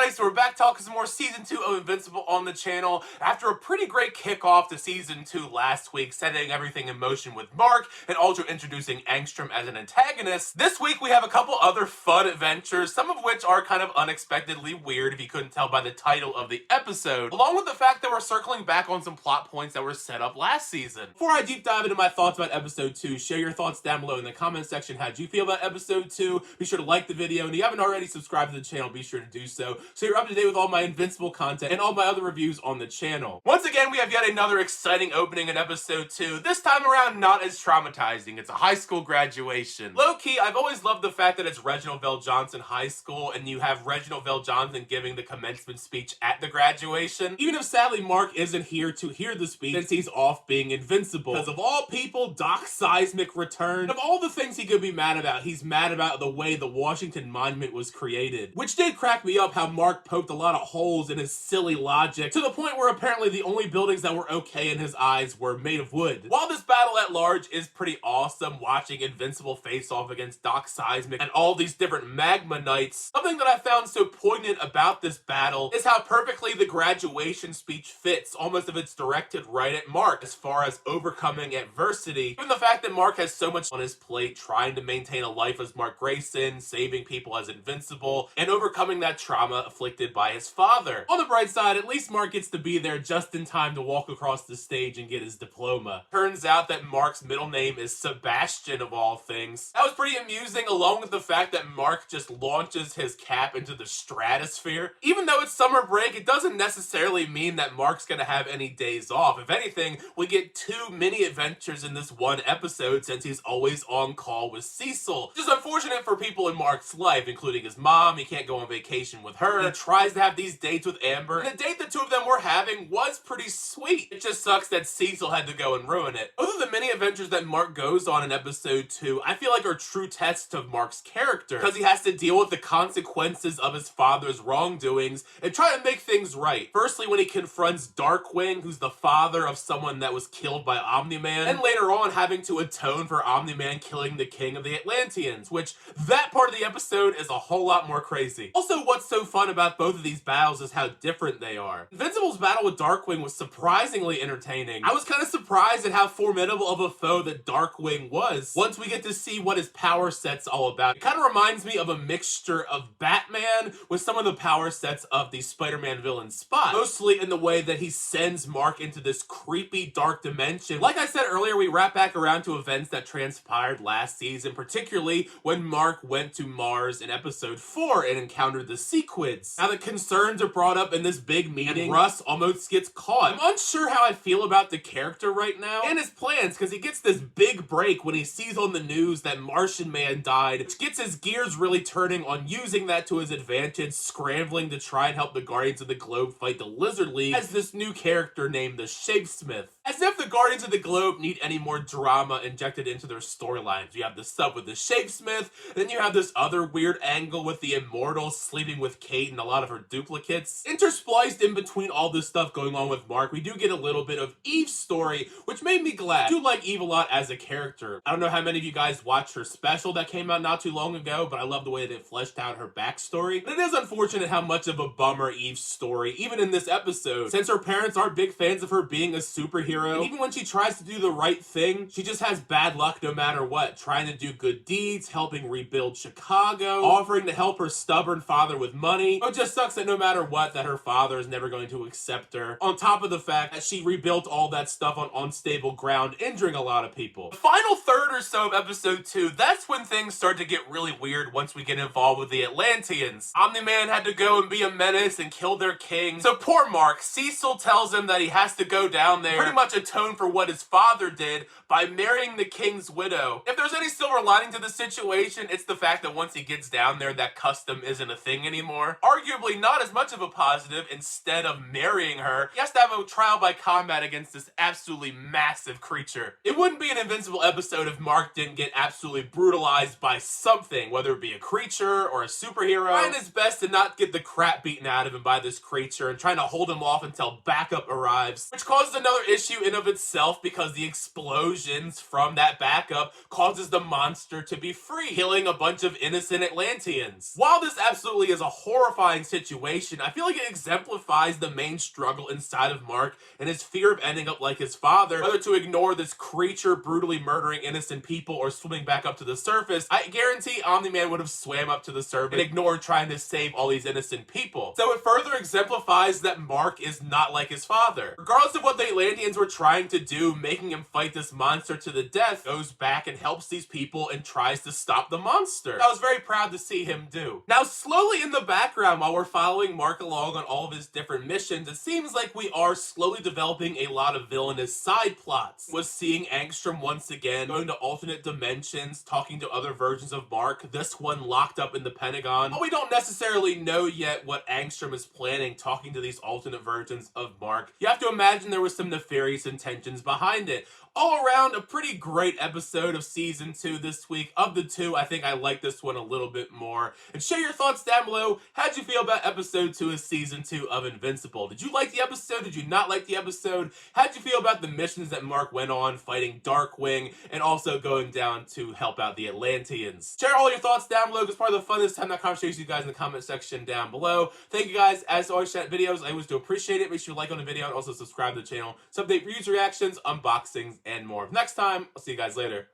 everybody, so we're back talking some more Season 2 of Invincible on the channel. After a pretty great kickoff to Season 2 last week, setting everything in motion with Mark, and also introducing Angstrom as an antagonist, this week we have a couple other fun adventures, some of which are kind of unexpectedly weird if you couldn't tell by the title of the episode, along with the fact that we're circling back on some plot points that were set up last season. Before I deep dive into my thoughts about Episode 2, share your thoughts down below in the comment section. How'd you feel about Episode 2? Be sure to like the video, and if you haven't already subscribed to the channel, be sure to do so you're up to date with all my Invincible content and all my other reviews on the channel. Once again, we have yet another exciting opening in Episode 2, this time around not as traumatizing. It's a high school graduation. Low-key, I've always loved the fact that it's Reginald VelJohnson High School, and you have Reginald VelJohnson giving the commencement speech at the graduation, even if sadly Mark isn't here to hear the speech since he's off being invincible. Because of all people, Doc Seismic returned. Of all the things he could be mad about, he's mad about the way the Washington Monument was created, which did crack me up how Mark poked a lot of holes in his silly logic, to the point where apparently the only buildings that were okay in his eyes were made of wood. While this battle at large is pretty awesome, watching Invincible face off against Doc Seismic and all these different magma knights, something that I found so poignant about this battle is how perfectly the graduation speech fits, almost if it's directed right at Mark as far as overcoming adversity, given the fact that Mark has so much on his plate, trying to maintain a life as Mark Grayson, saving people as Invincible, and overcoming that trauma afflicted by his father. On the bright side, at least Mark gets to be there just in time to walk across the stage and get his diploma. Turns out that Mark's middle name is Sebastian of all things. That was pretty amusing, along with the fact that Mark just launches his cap into the stratosphere. Even though it's summer break, it doesn't necessarily mean that Mark's gonna have any days off. If anything, we get 2 mini adventures in this one episode since he's always on call with Cecil. Just unfortunate for people in Mark's life, including his mom. He can't go on vacation with her. He tries to have these dates with Amber, and the date the two of them were having was pretty sweet. It just sucks that Cecil had to go and ruin it. Both of the mini adventures that Mark goes on in Episode 2, I feel like are true tests of Mark's character, because he has to deal with the consequences of his father's wrongdoings and try to make things right. Firstly, when he confronts Darkwing, who's the father of someone that was killed by Omni-Man, and later on having to atone for Omni-Man killing the king of the Atlanteans, which that part of the episode is a whole lot more crazy. Also, what's so fun about both of these battles is how different they are. Invincible's battle with Darkwing was surprisingly entertaining. I was kind of surprised at how formidable of a foe that Darkwing was once we get to see what his power set's all about. It kind of reminds me of a mixture of Batman with some of the power sets of the Spider-Man villain Spot, mostly in the way that he sends Mark into this creepy dark dimension. Like I said earlier, we wrap back around to events that transpired last season, particularly when Mark went to Mars in Episode 4 and encountered the Sequids. Now the concerns are brought up in this big meeting, and Russ almost gets caught. I'm unsure how I feel about the character right now and his plans, because he gets this big break when he sees on the news that Martian Man died, which gets his gears really turning on using that to his advantage, scrambling to try and help the Guardians of the Globe fight the Lizard League as this new character named the Shapesmith. As if the Guardians of the Globe need any more drama injected into their storylines. You have the stuff with the Shapesmith, then you have this other weird angle with the Immortals sleeping with Kate and a lot of her duplicates. Interspliced in between all this stuff going on with Mark, we do get a little bit of Eve's story, which made me glad. I do like Eve a lot as a character. I don't know how many of you guys watched her special that came out not too long ago, but I love the way that it fleshed out her backstory. But it is unfortunate how much of a bummer Eve's story, even in this episode, since her parents aren't big fans of her being a superhero. And even when she tries to do the right thing, she just has bad luck no matter what, trying to do good deeds, helping rebuild Chicago, offering to help her stubborn father with money. It just sucks that no matter what, that her father is never going to accept her, on top of the fact that she rebuilt all that stuff on unstable ground, injuring a lot of people. The final third or so of Episode 2, that's when things start to get really weird once we get involved with the Atlanteans. Omni-Man had to go and be a menace and kill their king. So poor Mark, Cecil tells him that he has to go down there, pretty much atone for what his father did by marrying the king's widow. If there's any silver lining to the situation, it's the fact that once he gets down there, that custom isn't a thing anymore. Arguably not as much of a positive. Instead of marrying her, he has to have a trial by combat against this absolutely massive creature. It wouldn't be an Invincible episode if Mark didn't get absolutely brutalized by something, whether it be a creature or a superhero, trying his best to not get the crap beaten out of him by this creature and trying to hold him off until backup arrives, which causes another issue issue in of itself because the explosions from that backup causes the monster to be free, killing a bunch of innocent Atlanteans. While this absolutely is a horrifying situation, I feel like it exemplifies the main struggle inside of Mark and his fear of ending up like his father, whether to ignore this creature brutally murdering innocent people or swimming back up to the surface. I guarantee Omni-Man would have swam up to the surface and ignored trying to save all these innocent people. So it further exemplifies that Mark is not like his father. Regardless of what the Atlanteans were trying to do, making him fight this monster to the death, goes back and helps these people and tries to stop the monster. I was very proud to see him do. Now, slowly in the background, while we're following Mark along on all of his different missions, it seems like we are slowly developing a lot of villainous side plots. Was seeing Angstrom once again, going to alternate dimensions, talking to other versions of Mark, this one locked up in the Pentagon. But we don't necessarily know yet what Angstrom is planning, talking to these alternate versions of Mark. You have to imagine there was some nefarious intentions behind it. All around, a pretty great episode of Season 2 this week. Of the two, I think I like this one a little bit more. And share your thoughts down below. How'd you feel about Episode 2 of Season 2 of Invincible? Did you like the episode? Did you not like the episode? How'd you feel about the missions that Mark went on, fighting Darkwing, and also going down to help out the Atlanteans? Share all your thoughts down below, because part of the fun is to have that conversation with you guys in the comment section down below. Thank you guys, as always, chat videos. I always do appreciate it. Make sure you like on the video and also subscribe to the channel. So update reviews, reactions, unboxings, and more. Next time, I'll see you guys later.